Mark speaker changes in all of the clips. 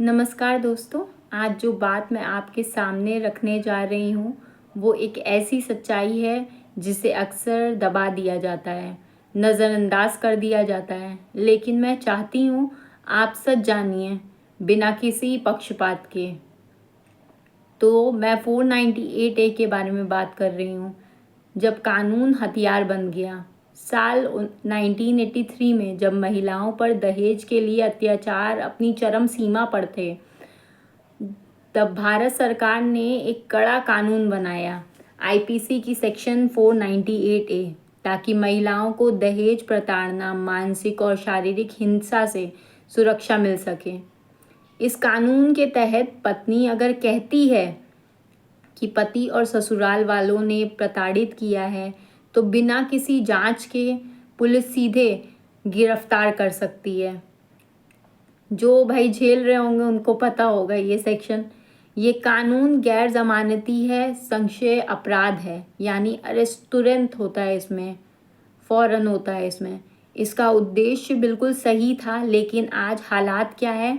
Speaker 1: नमस्कार दोस्तों। आज जो बात मैं आपके सामने रखने जा रही हूँ वो एक ऐसी सच्चाई है जिसे अक्सर दबा दिया जाता है, नज़रअंदाज कर दिया जाता है। लेकिन मैं चाहती हूँ आप सच जानिए, बिना किसी पक्षपात के। तो मैं 498A के बारे में बात कर रही हूँ। जब कानून हथियार बन गया, साल 1983 में, जब महिलाओं पर दहेज के लिए अत्याचार अपनी चरम सीमा पर थे, तब भारत सरकार ने एक कड़ा कानून बनाया, आईपीसी की सेक्शन 498A, ताकि महिलाओं को दहेज, प्रताड़ना, मानसिक और शारीरिक हिंसा से सुरक्षा मिल सके। इस कानून के तहत पत्नी अगर कहती है कि पति और ससुराल वालों ने प्रताड़ित किया है, तो बिना किसी जांच के पुलिस सीधे गिरफ्तार कर सकती है। जो भाई झेल रहे होंगे उनको पता होगा ये सेक्शन। ये कानून गैर जमानती है, संशय अपराध है, यानी अरेस्ट तुरंत होता है इसमें, फौरन होता है इसमें। इसका उद्देश्य बिल्कुल सही था, लेकिन आज हालात क्या है?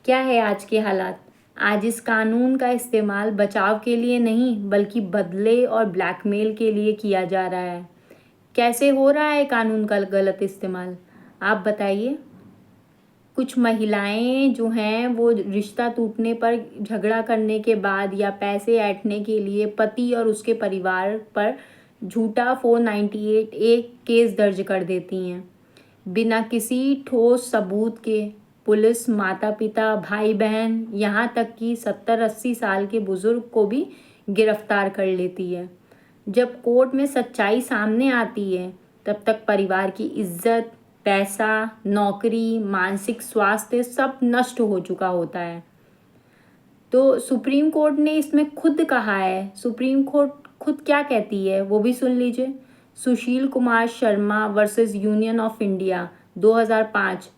Speaker 1: क्या है आज के हालात? आज इस कानून का इस्तेमाल बचाव के लिए नहीं, बल्कि बदले और ब्लैकमेल के लिए किया जा रहा है। कैसे हो रहा है कानून का गलत इस्तेमाल? आप बताइए। कुछ महिलाएं जो हैं वो रिश्ता टूटने पर, झगड़ा करने के बाद या पैसे ऐंठने के लिए पति और उसके परिवार पर झूठा 498A केस दर्ज कर देती हैं, बिना किसी ठोस सबूत के। पुलिस माता पिता, भाई बहन, यहाँ तक कि 70-80 साल के बुजुर्ग को भी गिरफ्तार कर लेती है। जब कोर्ट में सच्चाई सामने आती है, तब तक परिवार की इज्जत, पैसा, नौकरी, मानसिक स्वास्थ्य सब नष्ट हो चुका होता है। तो सुप्रीम कोर्ट ने इसमें खुद कहा है, सुप्रीम कोर्ट खुद क्या कहती है वो भी सुन लीजिए। Sushil Kumar Sharma versus Union of India 2005,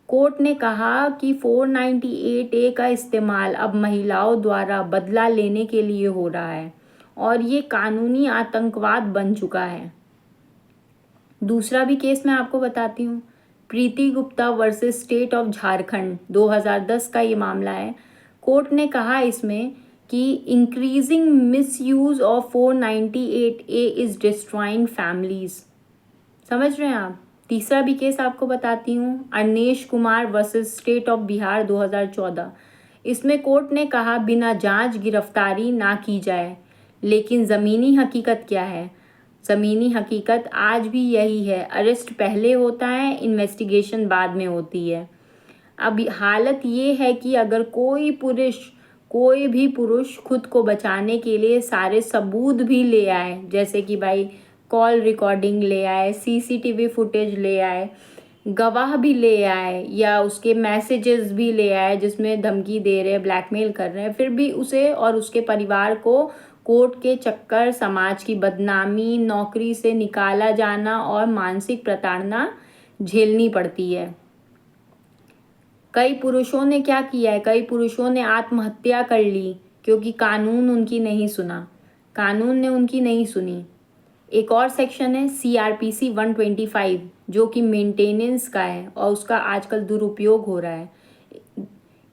Speaker 1: court ने कहा कि 498A का इस्तेमाल अब महिलाओं द्वारा बदला लेने के लिए हो रहा है और ये कानूनी आतंकवाद बन चुका है। दूसरा भी केस मैं आपको बताती हूँ। Preeti Gupta versus state of Jharkhand 2010 का ये मामला है। कोर्ट ने कहा इसमें कि increasing misuse of 498A is destroying families. समझ रहे हैं आप? तीसरा भी केस आपको बताती हूँ, Arnesh Kumar versus state of Bihar 2014। इसमें कोर्ट ने कहा बिना जांच गिरफ्तारी ना की जाए। लेकिन ज़मीनी हकीकत क्या है? ज़मीनी हकीकत आज भी यही है, अरेस्ट पहले होता है, इन्वेस्टिगेशन बाद में होती है। अब हालत ये है कि अगर कोई भी पुरुष खुद को बचाने के लिए सारे सबूत भी ले आए, जैसे कि भाई कॉल रिकॉर्डिंग ले आए, सीसीटीवी फुटेज ले आए, गवाह भी ले आए, या उसके मैसेजेस भी ले आए जिसमें धमकी दे रहे हैं, ब्लैकमेल कर रहे हैं, फिर भी उसे और उसके परिवार को कोर्ट के चक्कर, समाज की बदनामी, नौकरी से निकाला जाना और मानसिक प्रताड़ना झेलनी पड़ती है। कई पुरुषों ने क्या किया है? कई पुरुषों ने आत्महत्या कर ली क्योंकि कानून उनकी नहीं सुना, कानून ने उनकी नहीं सुनी। एक और सेक्शन है CRPC 125, जो कि मेंटेनेंस का है और उसका आजकल दुरुपयोग हो रहा है।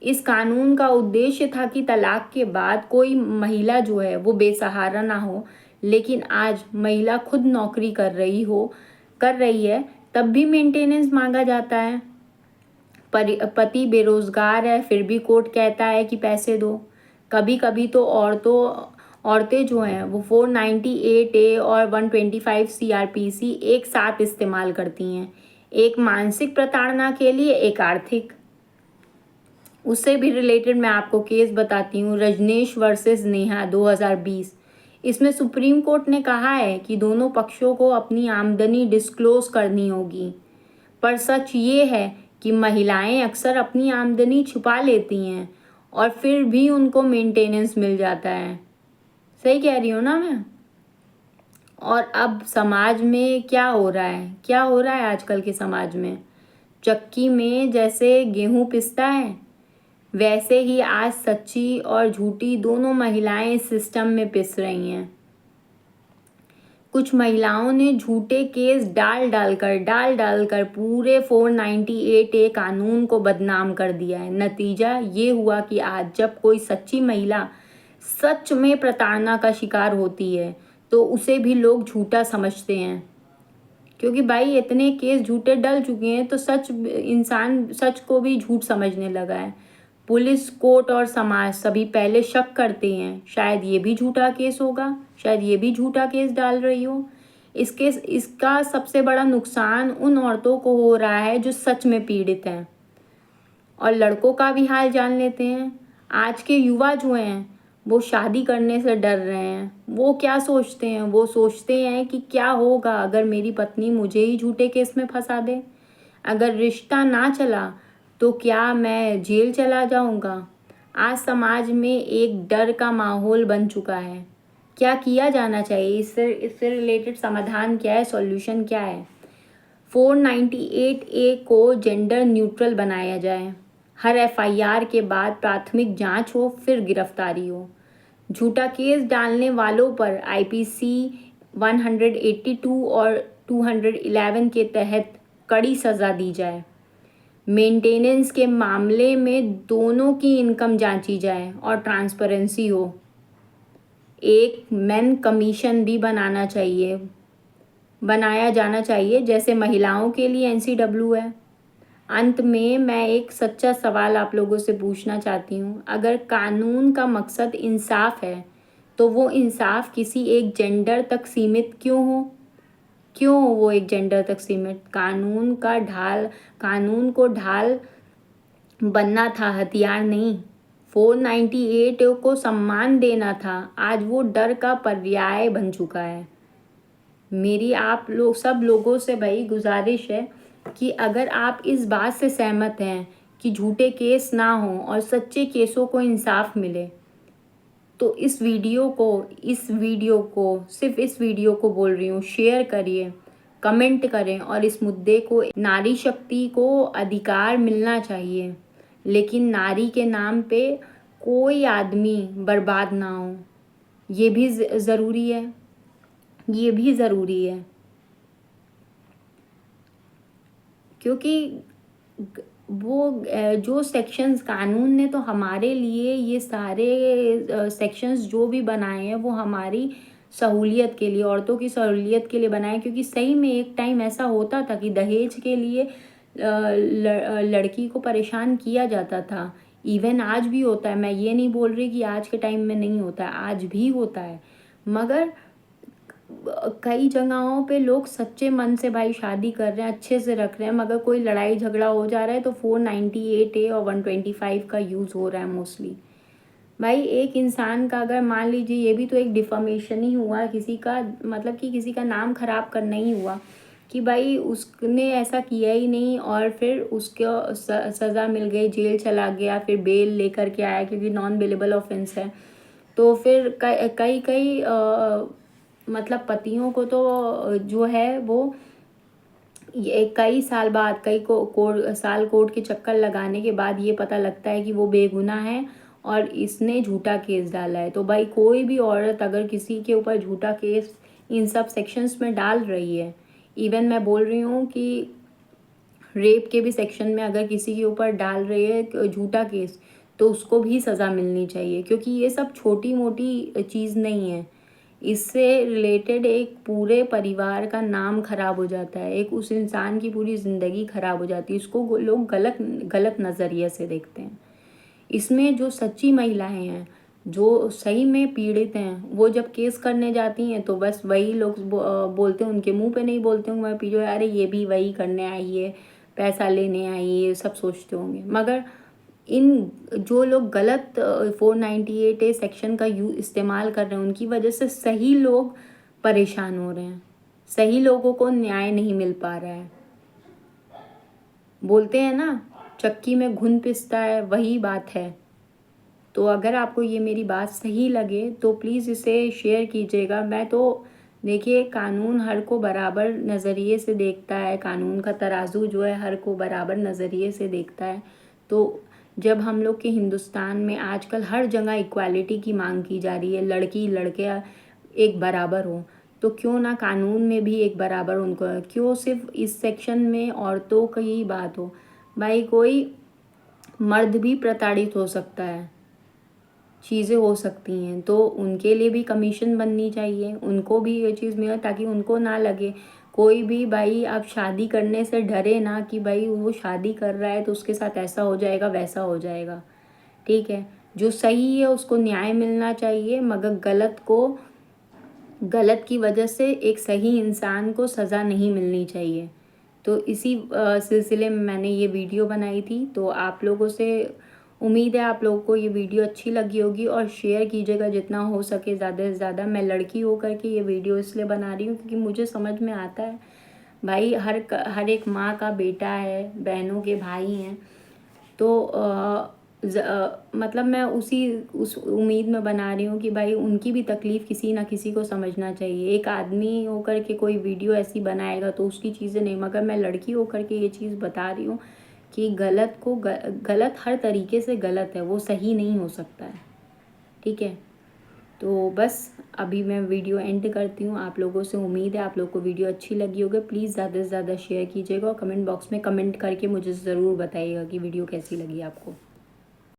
Speaker 1: इस कानून का उद्देश्य था कि तलाक के बाद कोई महिला जो है वो बेसहारा ना हो, लेकिन आज महिला खुद नौकरी कर रही है, तब भी मेंटेनेंस मांगा जाता है। पति बेरोजगार है, फिर भी कोर्ट कहता है कि पैसे दो। कभी कभी तो औरतें जो हैं वो 498A और 125 CRPC एक साथ इस्तेमाल करती हैं, एक मानसिक प्रताड़ना के लिए, एक आर्थिक। उससे भी रिलेटेड मैं आपको केस बताती हूँ, रजनेश वर्सेस नेहा 2020। इसमें सुप्रीम कोर्ट ने कहा है कि दोनों पक्षों को अपनी आमदनी डिस्क्लोज करनी होगी, पर सच ये है कि महिलाएं अक्सर अपनी आमदनी छुपा लेती हैं और फिर भी उनको मेंटेनेंस मिल जाता है। सही कह रही हूँ ना मैं? और अब समाज में क्या हो रहा है? क्या हो रहा है आजकल के समाज में? चक्की में जैसे गेहूं पिसता है, वैसे ही आज सच्ची और झूठी दोनों महिलाएं इस सिस्टम में पिस रही हैं। कुछ महिलाओं ने झूठे केस डाल डालकर पूरे 498A कानून को बदनाम कर दिया है। नतीजा ये हुआ कि आज जब कोई सच्ची महिला सच में प्रताड़ना का शिकार होती है तो उसे भी लोग झूठा समझते हैं, क्योंकि भाई इतने केस झूठे डल चुके हैं तो इंसान सच को भी झूठ समझने लगा है। पुलिस, कोर्ट और समाज सभी पहले शक करते हैं, शायद ये भी झूठा केस होगा, शायद ये भी झूठा केस डाल रही हो। इसका सबसे बड़ा नुकसान उन औरतों को हो रहा है जो सच में पीड़ित हैं। और लड़कों का भी हाल जान लेते हैं। आज के युवा जो हैं वो शादी करने से डर रहे हैं। वो क्या सोचते हैं? वो सोचते हैं कि क्या होगा अगर मेरी पत्नी मुझे ही झूठे केस में फंसा दे, अगर रिश्ता ना चला तो क्या मैं जेल चला जाऊंगा। आज समाज में एक डर का माहौल बन चुका है। क्या किया जाना चाहिए? इससे रिलेटेड समाधान क्या है, सॉल्यूशन क्या है? 498A को जेंडर न्यूट्रल बनाया जाए। हर FIR के बाद प्राथमिक जांच हो, फिर गिरफ्तारी हो। झूठा केस डालने वालों पर IPC 182 और 211 के तहत कड़ी सज़ा दी जाए। मेंटेनेंस के मामले में दोनों की इनकम जांची जाए और ट्रांसपेरेंसी हो। एक मेन कमीशन भी बनाया जाना चाहिए, जैसे महिलाओं के लिए NCW है। अंत में मैं एक सच्चा सवाल आप लोगों से पूछना चाहती हूँ। अगर कानून का मकसद इंसाफ है तो वो इंसाफ किसी एक जेंडर तक सीमित क्यों हो? क्यों हो वो एक जेंडर तक सीमित? कानून को ढाल बनना था, हथियार नहीं। 498 को सम्मान देना था, आज वो डर का पर्याय बन चुका है। मेरी आप लोग सब लोगों से भाई गुजारिश है कि अगर आप इस बात से सहमत हैं कि झूठे केस ना हो और सच्चे केसों को इंसाफ मिले, तो इस वीडियो को सिर्फ इस वीडियो को बोल रही हूँ, शेयर करिए, कमेंट करें और इस मुद्दे को, नारी शक्ति को अधिकार मिलना चाहिए, लेकिन नारी के नाम पे कोई आदमी बर्बाद ना हो, ये भी ज़रूरी है। ये भी ज़रूरी है, क्योंकि वो जो सेक्शंस कानून ने तो हमारे लिए ये सारे सेक्शंस जो भी बनाए हैं वो हमारी सहूलियत के लिए, औरतों की सहूलियत के लिए बनाए। क्योंकि सही में एक टाइम ऐसा होता था कि दहेज के लिए लड़की को परेशान किया जाता था। इवन आज भी होता है, मैं ये नहीं बोल रही कि आज के टाइम में नहीं होता है, आज भी होता है। मगर कई जगहों पे लोग सच्चे मन से भाई शादी कर रहे हैं, अच्छे से रख रहे हैं, मगर कोई लड़ाई झगड़ा हो जा रहा है तो 498A और 125 का यूज़ हो रहा है मोस्टली। भाई एक इंसान का अगर मान लीजिए, ये भी तो एक डिफामेशन ही हुआ, किसी का मतलब कि किसी का नाम खराब करना ही हुआ कि भाई उसने ऐसा किया ही नहीं और फिर उसको सज़ा मिल गई, जेल चला गया, फिर बेल लेकर के आया क्योंकि नॉन बेलेबल ऑफेंस है। तो फिर कई मतलब पतियों को तो जो है वो ये कई साल बाद, साल कोर्ट के चक्कर लगाने के बाद ये पता लगता है कि वो बेगुनाह है और इसने झूठा केस डाला है। तो भाई कोई भी औरत अगर किसी के ऊपर झूठा केस इन सब सेक्शंस में डाल रही है, इवन मैं बोल रही हूँ कि रेप के भी सेक्शन में अगर किसी के ऊपर डाल रही है झूठा केस, तो उसको भी सज़ा मिलनी चाहिए, क्योंकि ये सब छोटी मोटी चीज़ नहीं है। इससे रिलेटेड एक पूरे परिवार का नाम खराब हो जाता है, एक उस इंसान की पूरी ज़िंदगी खराब हो जाती है, उसको लोग गलत नज़रिए से देखते हैं। इसमें जो सच्ची महिलाएं हैं, जो सही में पीड़ित हैं, वो जब केस करने जाती हैं तो बस वही लोग बोलते हैं, उनके मुंह पे नहीं बोलते होंगे मैं पीछे, अरे ये भी वही करने आई है, पैसा लेने आई है, ये सब सोचते होंगे। मगर इन जो लोग गलत 498A सेक्शन का इस्तेमाल कर रहे हैं, उनकी वजह से सही लोग परेशान हो रहे हैं, सही लोगों को न्याय नहीं मिल पा रहा है। बोलते हैं ना, चक्की में घुन पिसता है, वही बात है। तो अगर आपको ये मेरी बात सही लगे तो प्लीज़ इसे शेयर कीजिएगा। मैं तो देखिए, कानून हर को बराबर नज़रिए से देखता है, कानून का तराजू जो है हर को बराबर नज़रिए से देखता है। तो जब हम लोग के हिंदुस्तान में आजकल हर जगह इक्वालिटी की मांग की जा रही है, लड़की लड़के एक बराबर हो, तो क्यों ना कानून में भी एक बराबर उनको, क्यों सिर्फ इस सेक्शन में औरतों की ही बात हो। भाई कोई मर्द भी प्रताड़ित हो सकता है, चीज़ें हो सकती हैं, तो उनके लिए भी कमीशन बननी चाहिए, उनको भी ये चीज़ मिले, ताकि उनको ना लगे कोई भी भाई आप शादी करने से डरे ना कि भाई वो शादी कर रहा है तो उसके साथ ऐसा हो जाएगा वैसा हो जाएगा। ठीक है, जो सही है उसको न्याय मिलना चाहिए, मगर गलत की वजह से एक सही इंसान को सज़ा नहीं मिलनी चाहिए। तो इसी सिलसिले में मैंने ये वीडियो बनाई थी। तो आप लोगों से उम्मीद है आप लोगों को ये वीडियो अच्छी लगी होगी, और शेयर कीजिएगा जितना हो सके ज़्यादा से ज़्यादा। मैं लड़की होकर के ये वीडियो इसलिए बना रही हूँ क्योंकि मुझे समझ में आता है भाई हर एक माँ का बेटा है, बहनों के भाई हैं, तो मतलब मैं उस उम्मीद में बना रही हूँ कि भाई उनकी भी तकलीफ़ किसी ना किसी को समझना चाहिए। एक आदमी होकर के कोई वीडियो ऐसी बनाएगा तो उसकी चीज़ें नहीं, मगर मैं लड़की होकर के ये चीज़ बता रही हूँ कि गलत हर तरीके से गलत है, वो सही नहीं हो सकता है। ठीक है, तो बस अभी मैं वीडियो एंड करती हूँ। आप लोगों से उम्मीद है आप लोग को वीडियो अच्छी लगी होगी। प्लीज़ ज़्यादा से ज़्यादा शेयर कीजिएगा, और कमेंट बॉक्स में कमेंट करके मुझे ज़रूर बताइएगा कि वीडियो कैसी लगी आपको।